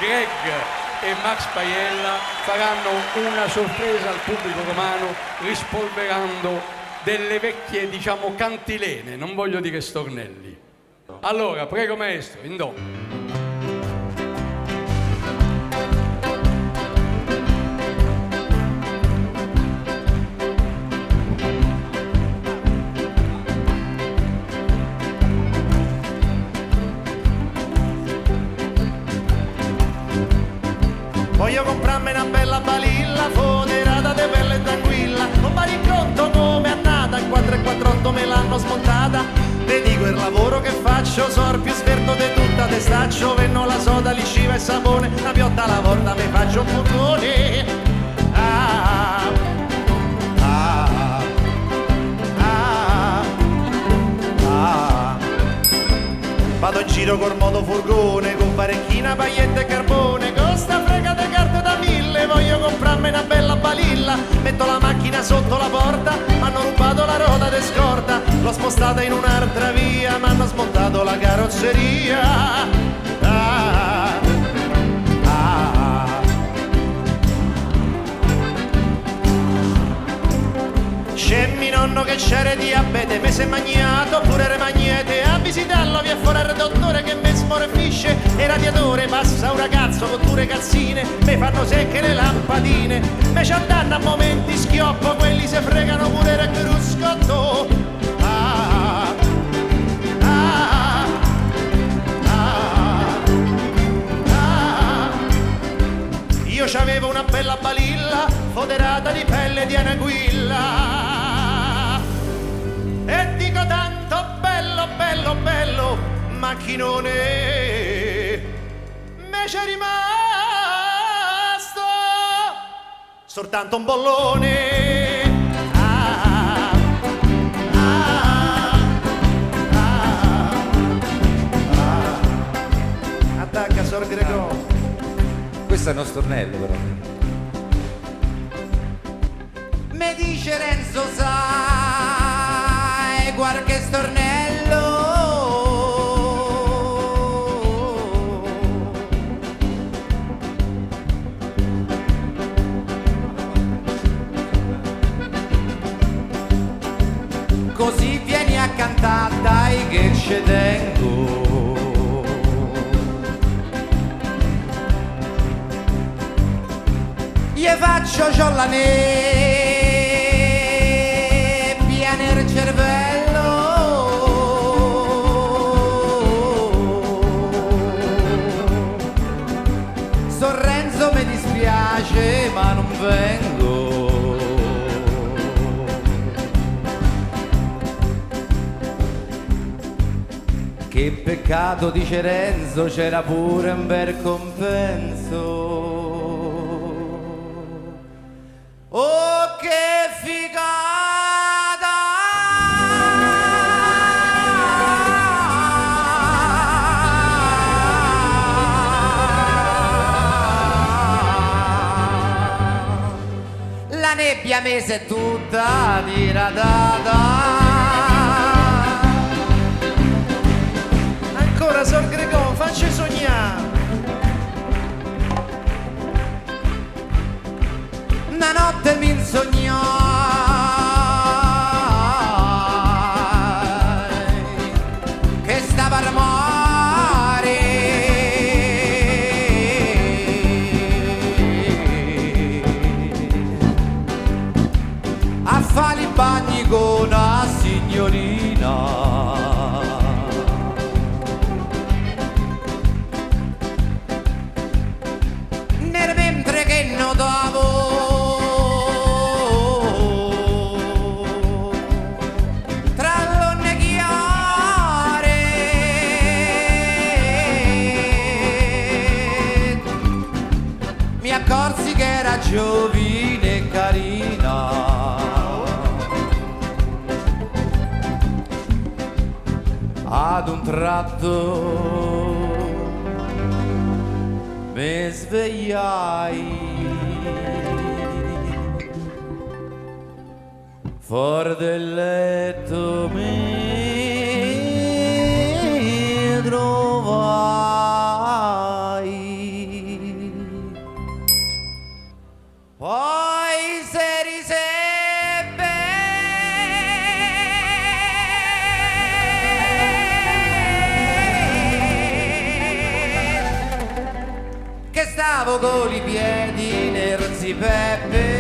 Greg e Max Paiella faranno una sorpresa al pubblico romano rispolverando delle vecchie, diciamo, cantilene, non voglio dire stornelli. Allora, prego maestro, in do. Voglio comprarmi una bella balilla, foderata de bella e tranquilla. Non va di conto come è nata, il 448 me l'hanno smontata. Te dico il lavoro che faccio, sor più sverto di tutta testaccio. Venno la soda, lisciva e sapone, una piotta alla volta mi faccio un bucone. Ah, ah, ah, ah. Vado in giro col motofurgone, con parecchina, paglietta e carbone, con sta frega de carte da 1000, voglio comprarmi una bella balilla, metto la macchina sotto la porta, m'hanno rubato la ruota de scorta, l'ho spostata in un'altra via, m'hanno smontato la carrozzeria. Ah, ah. C'è mio nonno che c'era diabete, me si è magnato pure le magnete, a visitarlo via fuori il dottore che me smorfisce, e radiatore passa un ragazzo con due cazzine, me fanno secche le lampadine, me ci danno a momenti schioppo, quelli se fregano pure il cruscotto. Ah, ah, ah, ah. Io c'avevo una bella balilla, foderata di pelle di anaguilla, e dico tanto bello, bello, bello, macchinone, me c'è rimasto soltanto un bollone. Ah, ah, ah, ah. Attacca Sor Gregò. Questo è uno stornello però. Me dice Renzo, sai qualche stornello? Così vieni a cantare, dai che ci tengo. Gli faccio c'ho la nebbia nel cervello, Sorrenzo mi dispiace ma non vengo. Che peccato, dice Renzo, c'era pure un bel compenso. Oh, che figata! La nebbia mese tutta diradata. Ancora Sor Gregò, facci sognare. Una notte mi insognai che stava al mare, a fare i bagni con la signorina. Nel mentre che notavo accorsi che era giovine e carina. Ad un tratto mi svegliai fuori del letto, mi trovai con i piedi nerzi Peppe.